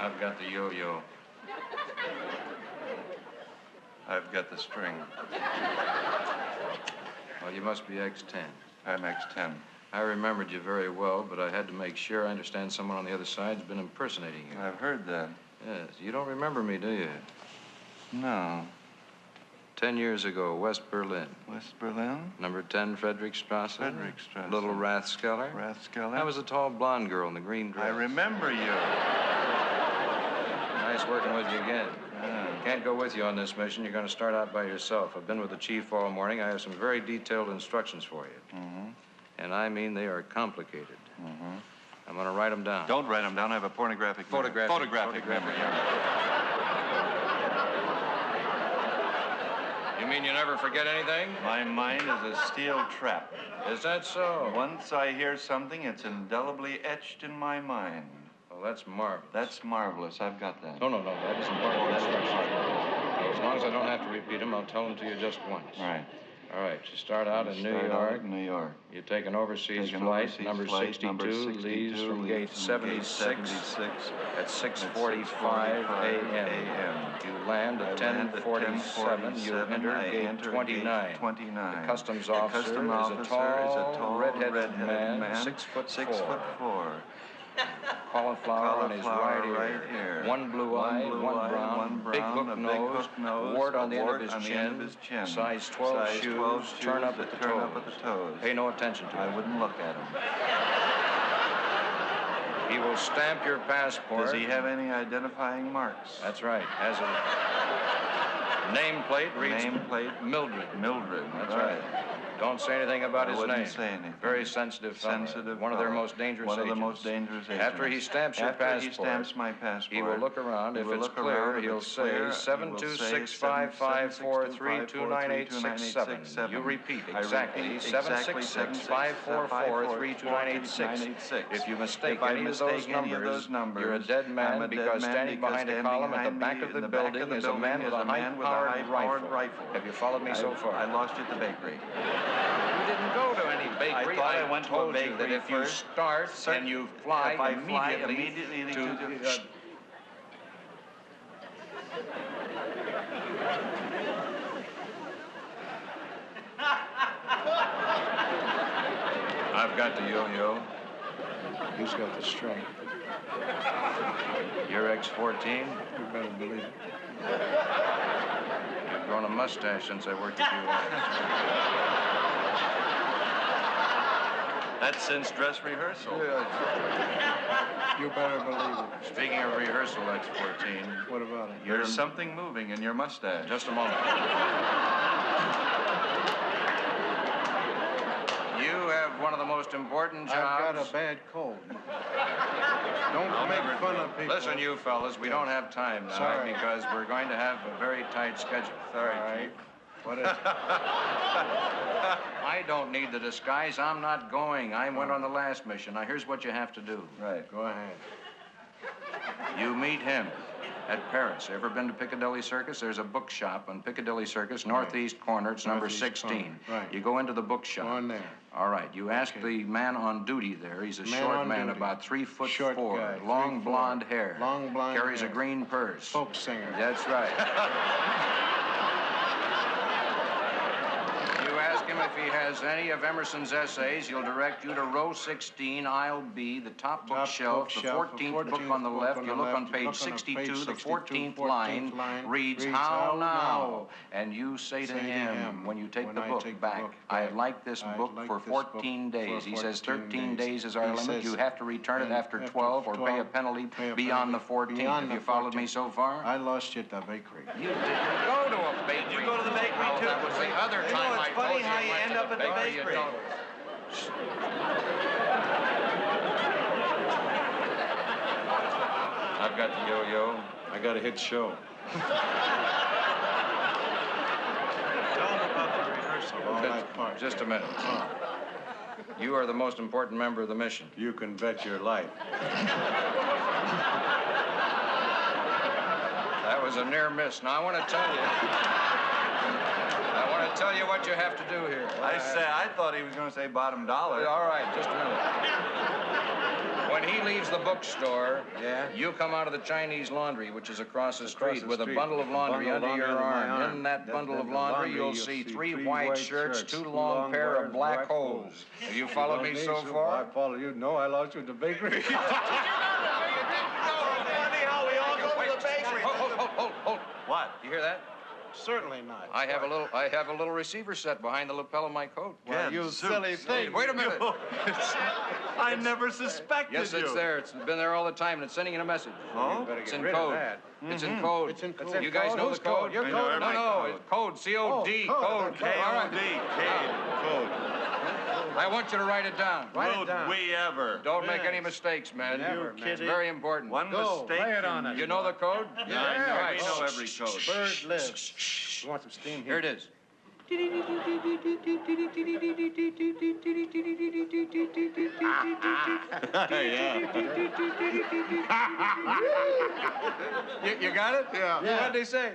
I've got the yo-yo. I've got the string. Well, you must be X10. I'm X10. I remembered you very well, but I had to make sure. I understand someone on the other side's been impersonating you. I've heard that. Yes. You don't remember me, do you? No. 10 years ago, West Berlin. West Berlin? Number 10, Friedrichstrasse. Friedrichstrasse. Little Rathskeller. Rathskeller? I was the tall blonde girl in the green dress. I remember you. Nice working with you again. Can't go with you on this mission. You're going to start out by yourself. I've been with the chief all morning. I have some very detailed instructions for you. Mm-hmm. And I mean they are complicated. Mm-hmm. I'm going to write them down. Don't write them down. I have a photographic memory. Photographic memory. You mean you never forget anything? My mind is a steel trap. Is that so? Once I hear something, it's indelibly etched in my mind. Well, that's marvelous. That's marvelous. I've got that. No. That isn't part of the instruction. As long as I don't have to repeat them, I'll tell them to you just once. Right. All right. You start out in New York. You take an overseas flight, number 62, leaves from gate 76 at 6:45 a.m. You land at 10:47. You enter gate 29. The customs officer is a tall, red-headed man, 6 foot 4. Cauliflower on his right ear. One blue eye, one brown, big hook nose, wart on the end of his chin, size 12 shoes, turn up at the toes. Pay no attention to him. I wouldn't look at him. He will stamp your passport. Does he have any identifying marks? That's right. Has a nameplate. Reads Mildred. That's right. Don't say anything about his name. I wouldn't say anything. Very sensitive fellow. One of their most dangerous agents. After he stamps your passport, he will look around. If it's clear, he'll say 726-554-329-867. You repeat exactly 766-544-329-866. If you mistake any of those numbers, you're a dead man because standing behind a column at the back of the building is a man with a high-powered rifle. Have you followed me so far? I lost you at the bakery. You didn't go to any bakery. I went to a bakery that if you start and you fly immediately to... I've got the yo-yo. Who's got the string? You're X-14? You better believe it. You've grown a mustache since I worked with you last. That's since dress rehearsal. Yeah. You better believe it. Speaking of rehearsal, X-14. What about it? There's something moving in your mustache. Just a moment. You have one of the most important jobs. I've got a bad cold. Don't make fun of people. Listen, you fellas, we don't have time now because we're going to have a very tight schedule. Sorry, Chief. What is it? I don't need the disguise. I'm not going. I went on the last mission. Now, here's what you have to do. Right. Go ahead. You meet him at Paris. Ever been to Piccadilly Circus? There's a bookshop on Piccadilly Circus, northeast corner. It's number 16. Right. You go into the bookshop. Go on there. All right. You ask the man on duty there. He's a short man, about 3'4", short guy, long blonde hair. Long blonde Carries a green purse. Folk singer. That's right. If he has any of Emerson's essays, he'll direct you to row 16, aisle B, the top bookshelf, the 14th book on the left. You look on page 62, the 14th line reads, How Now? And you say to him, when you take the book back, I like this book for 14 days. He says 13 days is our limit. You have to return it after 12 or pay a penalty beyond the 14th. Have you followed me so far? I lost you at the bakery. You didn't go to a bakery. Did you go to the bakery, too? That was the other time I told you. You end up at the bakery. I've got the yo-yo. I got a hit show. Tell them about the rehearsal. All that part. Just a minute. You are the most important member of the mission. You can bet your life. That was a near miss. Now, I want to tell you what you have to do here. I thought he was going to say bottom dollar. All right, just a minute. When he leaves the bookstore, you come out of the Chinese laundry, which is across the street, with a bundle of laundry under your arm. In that bundle of laundry, you'll see three white shirts, two long pair of black hose. Have you followed me so far? I follow you. No, I lost you at the bakery. Hold. What? You hear that? Certainly not. I have a little receiver set behind the lapel of my coat. Well, you silly thing. Wait a minute. I never suspected Yes, you. it's there. It's been there all the time, and it's sending in a message. Oh? It's in code. It's in code. It's in code. You guys know the code? Your I code? know every No, it's code. C-O-D. Code. K-O-D. Code. I want you to write it down. Write it down. We ever. Don't make any mistakes, man. Never, man. It's very important. One Go, mistake. lay it on us. You know the code? Yeah, I know. Right. We know every code. Bird lives. You want some steam Here here? it is. Yeah. You got it? Yeah. What'd they say?